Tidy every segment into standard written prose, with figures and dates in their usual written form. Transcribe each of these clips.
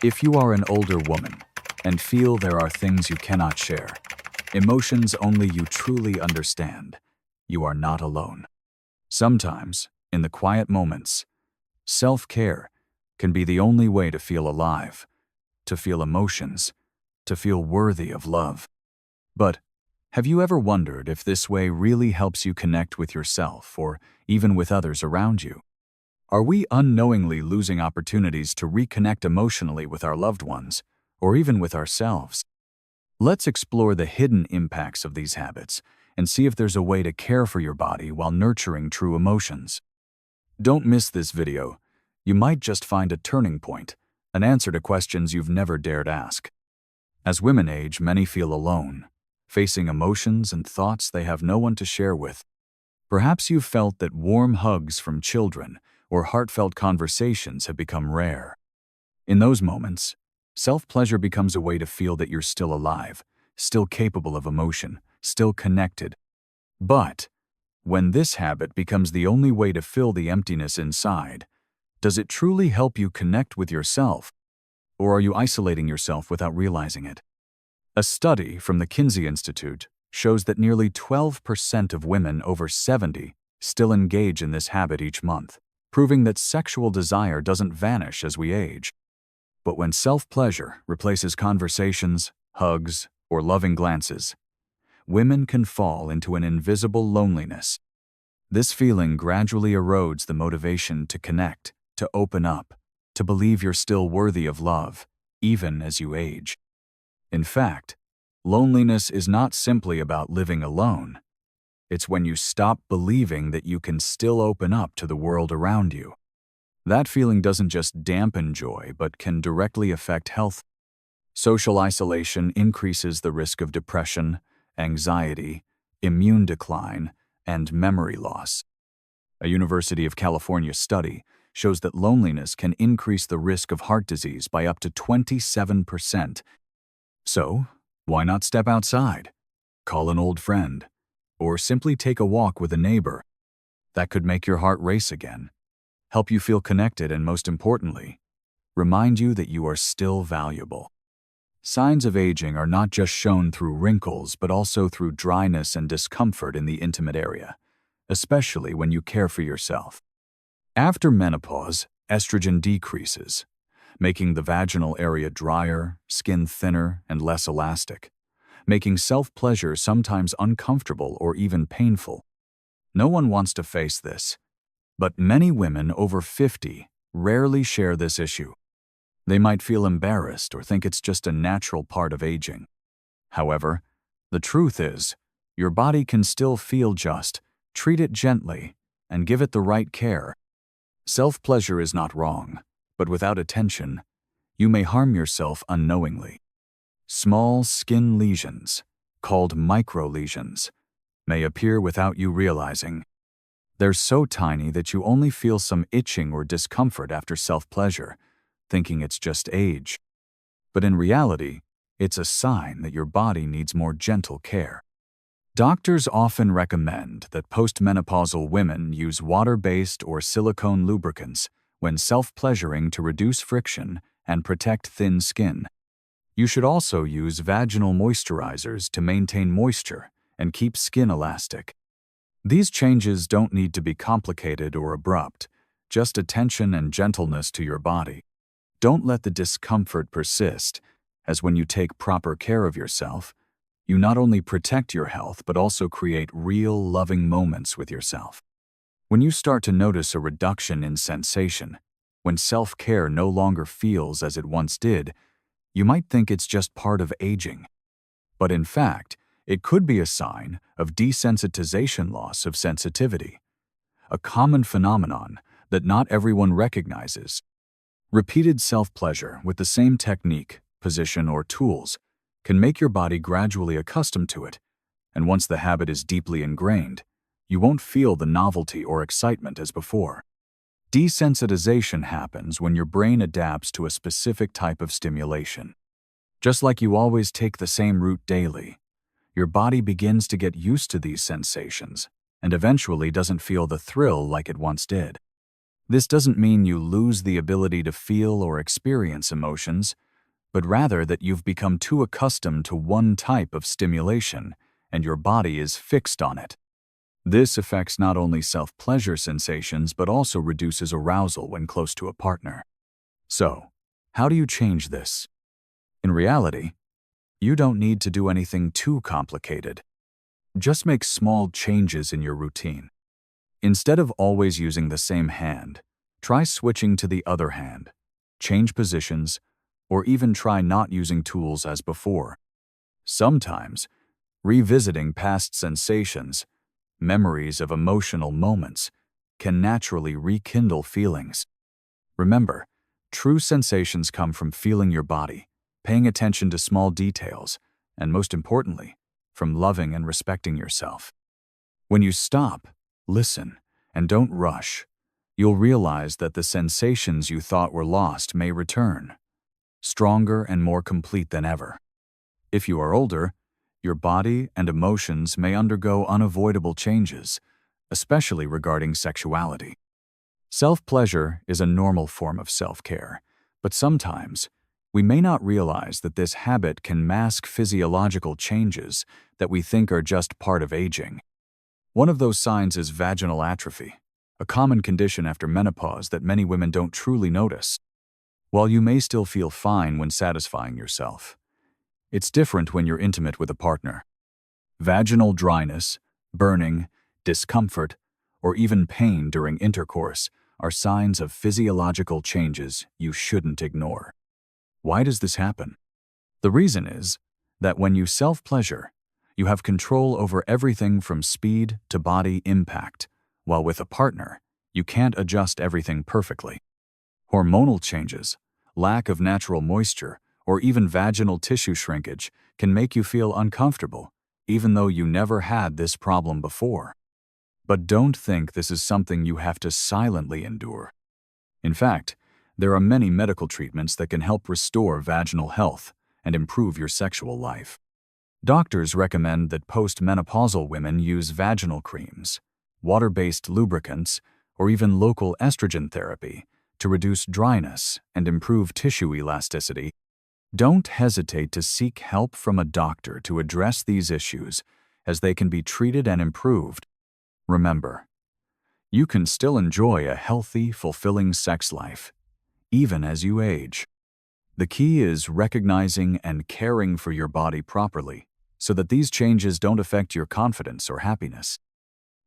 If you are an older woman and feel there are things you cannot share, emotions only you truly understand, you are not alone. Sometimes, in the quiet moments, self-care can be the only way to feel alive, to feel emotions, to feel worthy of love. But have you ever wondered if this way really helps you connect with yourself or even with others around you? Are we unknowingly losing opportunities to reconnect emotionally with our loved ones, or even with ourselves? Let's explore the hidden impacts of these habits and see if there's a way to care for your body while nurturing true emotions. Don't miss this video. You might just find a turning point, an answer to questions you've never dared ask. As women age, many feel alone, facing emotions and thoughts they have no one to share with. Perhaps you've felt that warm hugs from children or heartfelt conversations have become rare. In those moments, self-pleasure becomes a way to feel that you're still alive, still capable of emotion, still connected. But when this habit becomes the only way to fill the emptiness inside, does it truly help you connect with yourself? Or are you isolating yourself without realizing it? A study from the Kinsey Institute shows that nearly 12% of women over 70 still engage in this habit each month, proving that sexual desire doesn't vanish as we age. But when self-pleasure replaces conversations, hugs, or loving glances, women can fall into an invisible loneliness. This feeling gradually erodes the motivation to connect, to open up, to believe you're still worthy of love, even as you age. In fact, loneliness is not simply about living alone. It's when you stop believing that you can still open up to the world around you. That feeling doesn't just dampen joy, but can directly affect health. Social isolation increases the risk of depression, anxiety, immune decline, and memory loss. A University of California study shows that loneliness can increase the risk of heart disease by up to 27%. So, why not step outside, call an old friend, or simply take a walk with a neighbor? That could make your heart race again, help you feel connected, and most importantly, remind you that you are still valuable. Signs of aging are not just shown through wrinkles, but also through dryness and discomfort in the intimate area, especially when you care for yourself. After menopause, estrogen decreases, making the vaginal area drier, skin thinner, and less elastic, making self-pleasure sometimes uncomfortable or even painful. No one wants to face this, but many women over 50 rarely share this issue. They might feel embarrassed or think it's just a natural part of aging. However, the truth is, your body can still feel just, treat it gently, and give it the right care. Self-pleasure is not wrong, but without attention, you may harm yourself unknowingly. Small skin lesions, called microlesions, may appear without you realizing. They're so tiny that you only feel some itching or discomfort after self-pleasure, thinking it's just age. But in reality, it's a sign that your body needs more gentle care. Doctors often recommend that postmenopausal women use water-based or silicone lubricants when self-pleasuring to reduce friction and protect thin skin. You should also use vaginal moisturizers to maintain moisture and keep skin elastic. These changes don't need to be complicated or abrupt, just attention and gentleness to your body. Don't let the discomfort persist, as when you take proper care of yourself, you not only protect your health but also create real, loving moments with yourself. When you start to notice a reduction in sensation, when self-care no longer feels as it once did, you might think it's just part of aging. But in fact, it could be a sign of desensitization, loss of sensitivity, a common phenomenon that not everyone recognizes. Repeated self-pleasure with the same technique, position, or tools can make your body gradually accustomed to it, and once the habit is deeply ingrained, you won't feel the novelty or excitement as before. Desensitization happens when your brain adapts to a specific type of stimulation. Just like you always take the same route daily, your body begins to get used to these sensations and eventually doesn't feel the thrill like it once did. This doesn't mean you lose the ability to feel or experience emotions, but rather that you've become too accustomed to one type of stimulation and your body is fixed on it. This affects not only self-pleasure sensations but also reduces arousal when close to a partner. So, how do you change this? In reality, you don't need to do anything too complicated. Just make small changes in your routine. Instead of always using the same hand, try switching to the other hand, change positions, or even try not using tools as before. Sometimes, revisiting past sensations, memories of emotional moments, can naturally rekindle feelings. Remember, true sensations come from feeling your body, paying attention to small details, and most importantly, from loving and respecting yourself. When you stop, listen, and don't rush, you'll realize that the sensations you thought were lost may return, stronger and more complete than ever. If you are older, your body and emotions may undergo unavoidable changes, especially regarding sexuality. Self-pleasure is a normal form of self-care, but sometimes we may not realize that this habit can mask physiological changes that we think are just part of aging. One of those signs is vaginal atrophy, a common condition after menopause that many women don't truly notice. While you may still feel fine when satisfying yourself, it's different when you're intimate with a partner. Vaginal dryness, burning, discomfort, or even pain during intercourse are signs of physiological changes you shouldn't ignore. Why does this happen? The reason is that when you self-pleasure, you have control over everything from speed to body impact, while with a partner, you can't adjust everything perfectly. Hormonal changes, lack of natural moisture, or even vaginal tissue shrinkage can make you feel uncomfortable, even though you never had this problem before. But don't think this is something you have to silently endure. In fact, there are many medical treatments that can help restore vaginal health and improve your sexual life. Doctors recommend that postmenopausal women use vaginal creams, water-based lubricants, or even local estrogen therapy to reduce dryness and improve tissue elasticity. Don't hesitate to seek help from a doctor to address these issues, as they can be treated and improved. Remember, you can still enjoy a healthy, fulfilling sex life, even as you age. The key is recognizing and caring for your body properly, so that these changes don't affect your confidence or happiness.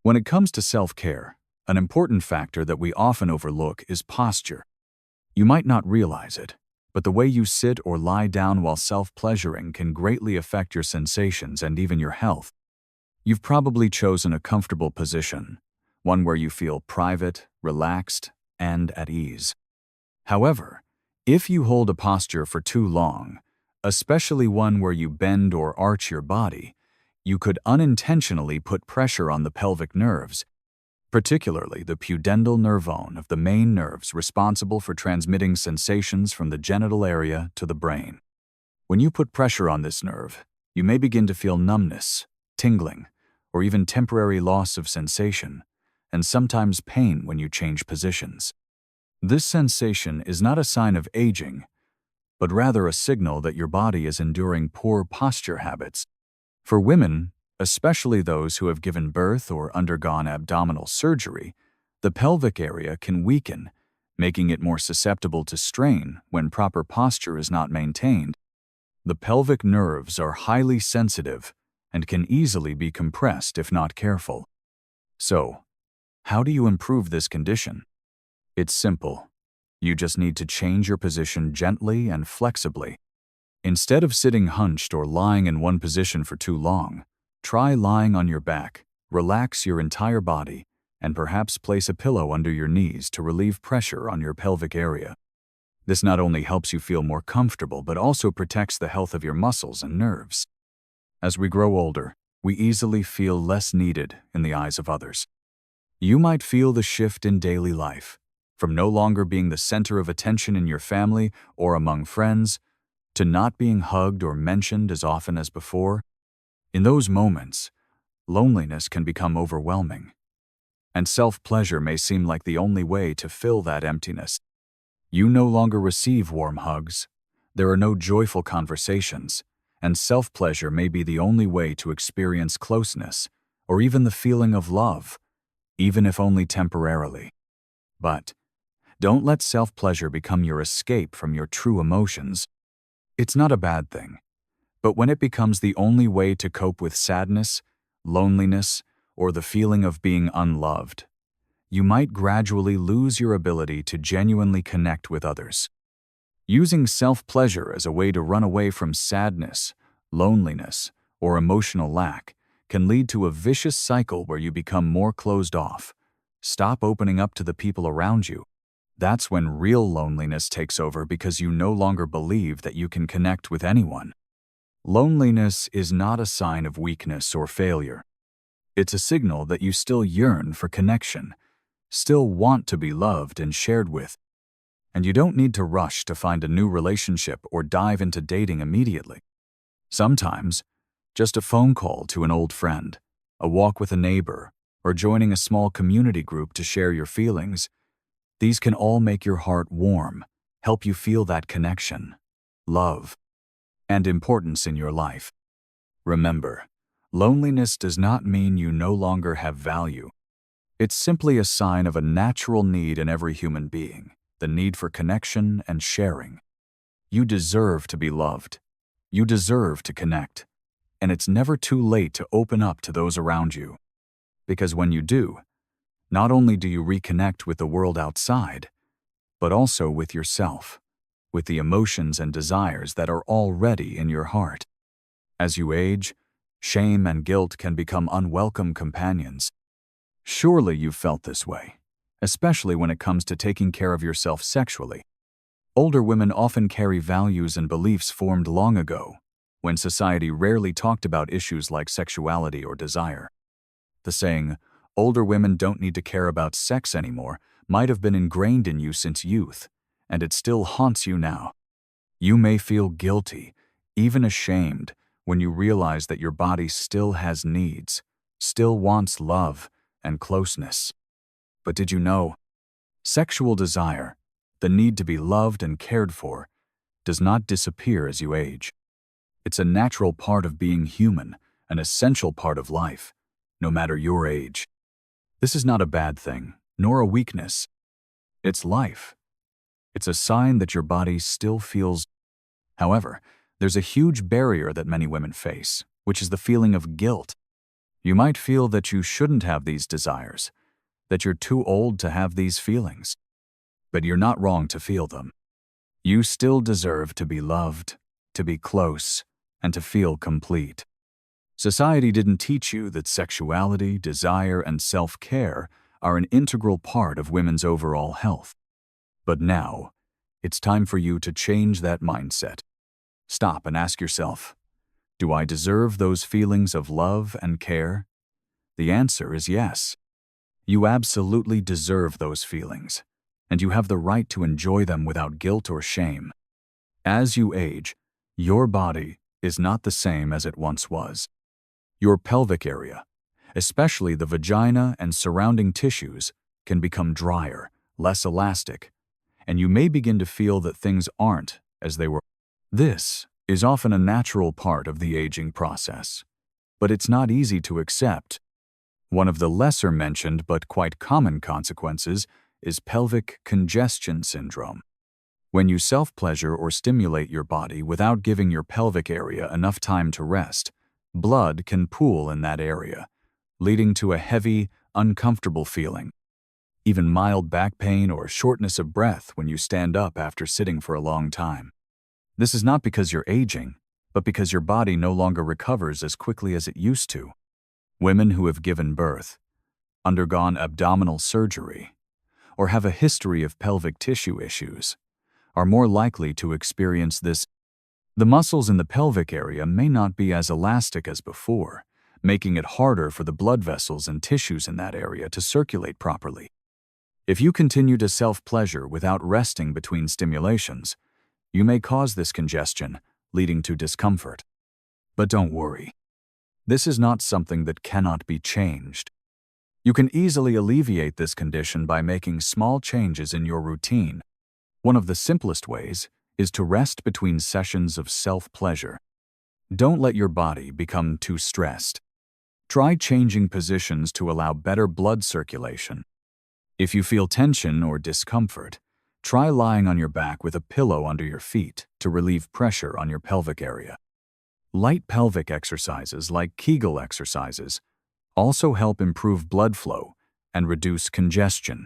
When it comes to self-care, an important factor that we often overlook is posture. You might not realize it, but the way you sit or lie down while self-pleasuring can greatly affect your sensations and even your health. You've probably chosen a comfortable position, one where you feel private, relaxed, and at ease. However, if you hold a posture for too long, especially one where you bend or arch your body, you could unintentionally put pressure on the pelvic nerves, particularly the pudendal nerve bone of the main nerves responsible for transmitting sensations from the genital area to the brain. When you put pressure on this nerve, you may begin to feel numbness, tingling, or even temporary loss of sensation, and sometimes pain when you change positions. This sensation is not a sign of aging, but rather a signal that your body is enduring poor posture habits. For women, especially those who have given birth or undergone abdominal surgery, the pelvic area can weaken, making it more susceptible to strain when proper posture is not maintained. The pelvic nerves are highly sensitive and can easily be compressed if not careful. So, how do you improve this condition? It's simple. You just need to change your position gently and flexibly. Instead of sitting hunched or lying in one position for too long, try lying on your back, relax your entire body, and perhaps place a pillow under your knees to relieve pressure on your pelvic area. This not only helps you feel more comfortable but also protects the health of your muscles and nerves. As we grow older, we easily feel less needed in the eyes of others. You might feel the shift in daily life, from no longer being the center of attention in your family or among friends, to not being hugged or mentioned as often as before. In those moments, loneliness can become overwhelming. and self-pleasure may seem like the only way to fill that emptiness. You no longer receive warm hugs, there are no joyful conversations, and self-pleasure may be the only way to experience closeness or even the feeling of love, even if only temporarily. But don't let self-pleasure become your escape from your true emotions. It's not a bad thing, but when it becomes the only way to cope with sadness, loneliness, or the feeling of being unloved, you might gradually lose your ability to genuinely connect with others. Using self-pleasure as a way to run away from sadness, loneliness, or emotional lack can lead to a vicious cycle where you become more closed off, stop opening up to the people around you. That's when real loneliness takes over because you no longer believe that you can connect with anyone. Loneliness is not a sign of weakness or failure. It's a signal that you still yearn for connection, still want to be loved and shared with. And you don't need to rush to find a new relationship or dive into dating immediately. Sometimes, just a phone call to an old friend, a walk with a neighbor, or joining a small community group to share your feelings, these can all make your heart warm, help you feel that connection, love, and importance in your life. Remember, loneliness does not mean you no longer have value. It's simply a sign of a natural need in every human being, the need for connection and sharing. You deserve to be loved. You deserve to connect. And it's never too late to open up to those around you. Because when you do, not only do you reconnect with the world outside, but also with yourself, with the emotions and desires that are already in your heart. As you age, shame and guilt can become unwelcome companions. Surely you've felt this way, especially when it comes to taking care of yourself sexually. Older women often carry values and beliefs formed long ago, when society rarely talked about issues like sexuality or desire. The saying, "Older women don't need to care about sex anymore," might have been ingrained in you since youth, and it still haunts you now. You may feel guilty, even ashamed, when you realize that your body still has needs, still wants love and closeness. But did you know? Sexual desire, the need to be loved and cared for, does not disappear as you age. It's a natural part of being human, an essential part of life, no matter your age. This is not a bad thing, nor a weakness. It's life. It's a sign that your body still feels. However, there's a huge barrier that many women face, which is the feeling of guilt. You might feel that you shouldn't have these desires, that you're too old to have these feelings. But you're not wrong to feel them. You still deserve to be loved, to be close, and to feel complete. Society didn't teach you that sexuality, desire, and self-care are an integral part of women's overall health. But now, it's time for you to change that mindset. Stop and ask yourself, do I deserve those feelings of love and care? The answer is yes. You absolutely deserve those feelings, and you have the right to enjoy them without guilt or shame. As you age, your body is not the same as it once was. Your pelvic area, especially the vagina and surrounding tissues, can become drier, less elastic, and you may begin to feel that things aren't as they were. This is often a natural part of the aging process, but it's not easy to accept. One of the lesser mentioned but quite common consequences is pelvic congestion syndrome. When you self-pleasure or stimulate your body without giving your pelvic area enough time to rest, blood can pool in that area, leading to a heavy, uncomfortable feeling. Even mild back pain or shortness of breath when you stand up after sitting for a long time. This is not because you're aging, but because your body no longer recovers as quickly as it used to. Women who have given birth, undergone abdominal surgery, or have a history of pelvic tissue issues are more likely to experience this. The muscles in the pelvic area may not be as elastic as before, making it harder for the blood vessels and tissues in that area to circulate properly. If you continue to self-pleasure without resting between stimulations, you may cause this congestion, leading to discomfort. But don't worry. This is not something that cannot be changed. You can easily alleviate this condition by making small changes in your routine. One of the simplest ways is to rest between sessions of self-pleasure. Don't let your body become too stressed. Try changing positions to allow better blood circulation. If you feel tension or discomfort, try lying on your back with a pillow under your feet to relieve pressure on your pelvic area. Light pelvic exercises like Kegel exercises also help improve blood flow and reduce congestion.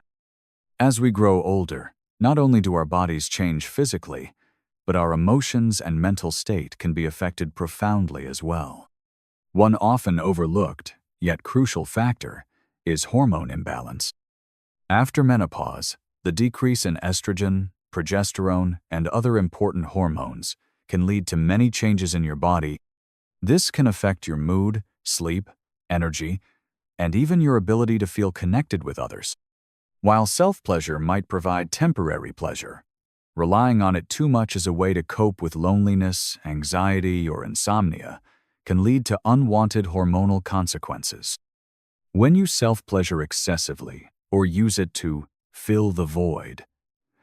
As we grow older, not only do our bodies change physically, but our emotions and mental state can be affected profoundly as well. One often overlooked, yet crucial factor, is hormone imbalance. After menopause, the decrease in estrogen, progesterone, and other important hormones can lead to many changes in your body. This can affect your mood, sleep, energy, and even your ability to feel connected with others. While self-pleasure might provide temporary pleasure, relying on it too much as a way to cope with loneliness, anxiety, or insomnia can lead to unwanted hormonal consequences. When you self-pleasure excessively or use it to fill the void,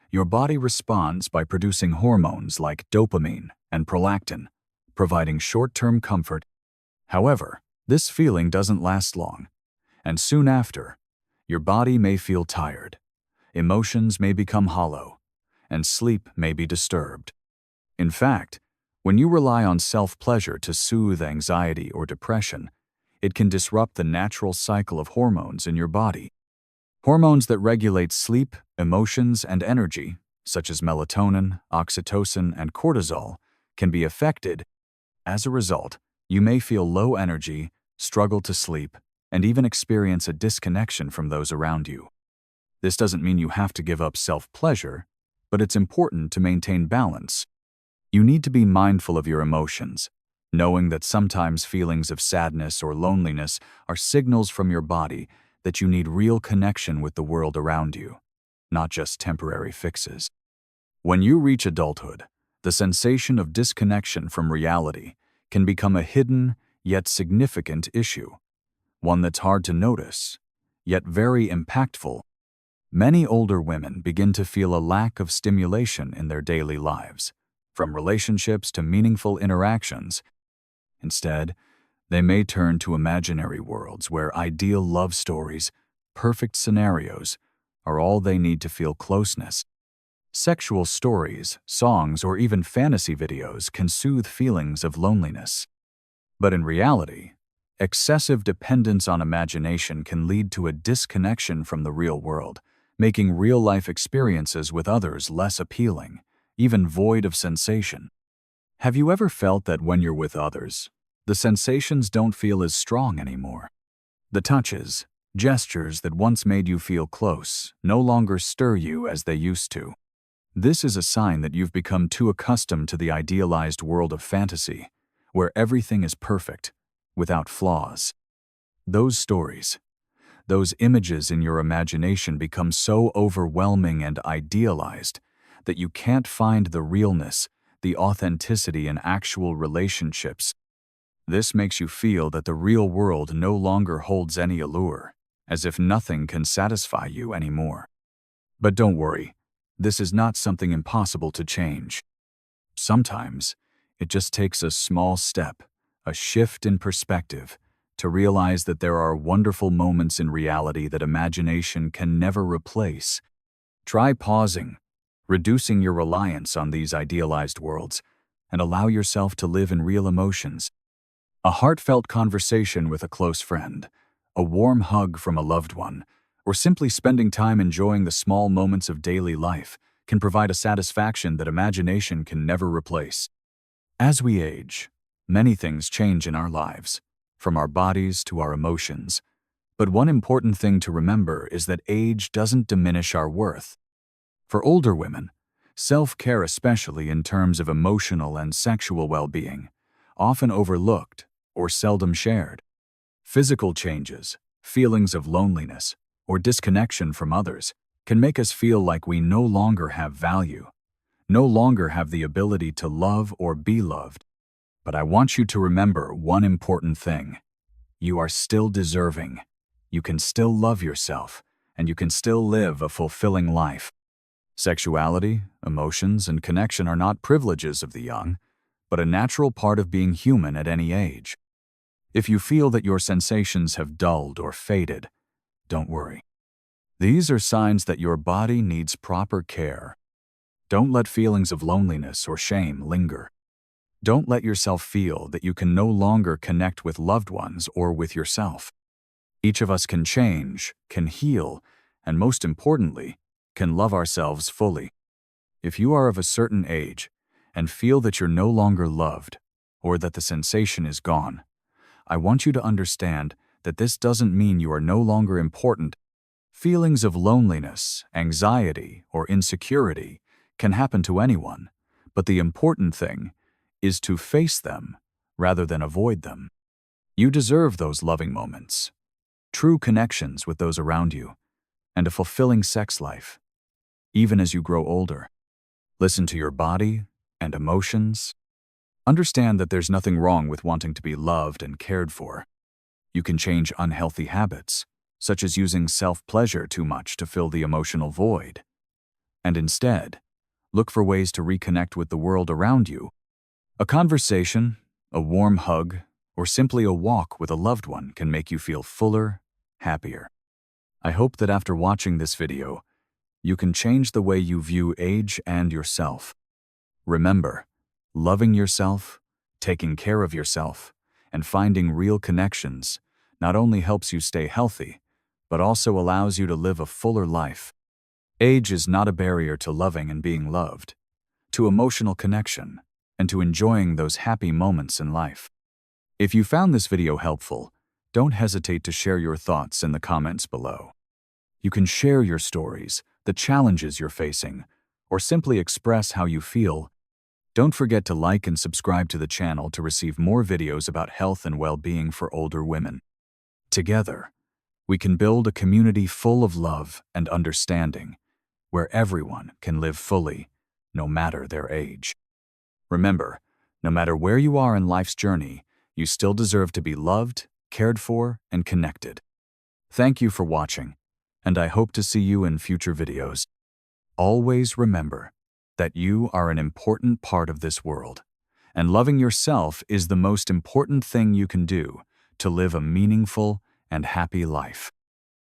your body responds by producing hormones like dopamine and prolactin, providing short-term comfort. However, this feeling doesn't last long, and soon after, your body may feel tired, emotions may become hollow, and sleep may be disturbed. In fact, when you rely on self-pleasure to soothe anxiety or depression, it can disrupt the natural cycle of hormones in your body. Hormones that regulate sleep, emotions, and energy, such as melatonin, oxytocin, and cortisol, can be affected. As a result, you may feel low energy, struggle to sleep, and even experience a disconnection from those around you. This doesn't mean you have to give up self-pleasure, but it's important to maintain balance. You need to be mindful of your emotions, knowing that sometimes feelings of sadness or loneliness are signals from your body that you need real connection with the world around you, not just temporary fixes. When you reach adulthood, the sensation of disconnection from reality can become a hidden yet significant issue, one that's hard to notice, yet very impactful. Many older women begin to feel a lack of stimulation in their daily lives, from relationships to meaningful interactions. Instead, they may turn to imaginary worlds where ideal love stories, perfect scenarios, are all they need to feel closeness. Sexual stories, songs, or even fantasy videos can soothe feelings of loneliness. But in reality, excessive dependence on imagination can lead to a disconnection from the real world, making real-life experiences with others less appealing, even void of sensation. Have you ever felt that when you're with others, the sensations don't feel as strong anymore? The touches, gestures that once made you feel close no longer stir you as they used to. This is a sign that you've become too accustomed to the idealized world of fantasy, where everything is perfect, without flaws. Those stories, those images in your imagination become so overwhelming and idealized that you can't find the realness, the authenticity in actual relationships. This makes you feel that the real world no longer holds any allure, as if nothing can satisfy you anymore. But don't worry, this is not something impossible to change. Sometimes, it just takes a small step, a shift in perspective, to realize that there are wonderful moments in reality that imagination can never replace. Try pausing, reducing your reliance on these idealized worlds, and allow yourself to live in real emotions. A heartfelt conversation with a close friend, a warm hug from a loved one, or simply spending time enjoying the small moments of daily life can provide a satisfaction that imagination can never replace. As we age, many things change in our lives, from our bodies to our emotions. But one important thing to remember is that age doesn't diminish our worth. For older women, self-care, especially in terms of emotional and sexual well-being, often overlooked or seldom shared. Physical changes, feelings of loneliness, or disconnection from others can make us feel like we no longer have value, no longer have the ability to love or be loved. But I want you to remember one important thing. You are still deserving. you can still love yourself, and you can still live a fulfilling life. Sexuality, emotions, and connection are not privileges of the young, but a natural part of being human at any age. If you feel that your sensations have dulled or faded, don't worry. These are signs that your body needs proper care. Don't let feelings of loneliness or shame linger. Don't let yourself feel that you can no longer connect with loved ones or with yourself. Each of us can change, can heal, and most importantly, can love ourselves fully. If you are of a certain age and feel that you're no longer loved or that the sensation is gone, I want you to understand that this doesn't mean you are no longer important. Feelings of loneliness, anxiety, or insecurity can happen to anyone, but the important thing is to face them rather than avoid them. You deserve those loving moments, true connections with those around you, and a fulfilling sex life, even as you grow older. Listen to your body and emotions. Understand that there's nothing wrong with wanting to be loved and cared for. You can change unhealthy habits, such as using self-pleasure too much to fill the emotional void, and instead, look for ways to reconnect with the world around you. A conversation, a warm hug, or simply a walk with a loved one can make you feel fuller, happier. I hope that after watching this video, you can change the way you view age and yourself. Remember, loving yourself, taking care of yourself, and finding real connections not only helps you stay healthy, but also allows you to live a fuller life. Age is not a barrier to loving and being loved, to emotional connection, and to enjoying those happy moments in life. If you found this video helpful, don't hesitate to share your thoughts in the comments below. You can share your stories, the challenges you're facing, or simply express how you feel. Don't forget to like and subscribe to the channel to receive more videos about health and well-being for older women. Together, we can build a community full of love and understanding, where everyone can live fully, no matter their age. Remember, no matter where you are in life's journey, you still deserve to be loved, cared for, and connected. Thank you for watching, and I hope to see you in future videos. Always remember that you are an important part of this world, and loving yourself is the most important thing you can do to live a meaningful and happy life.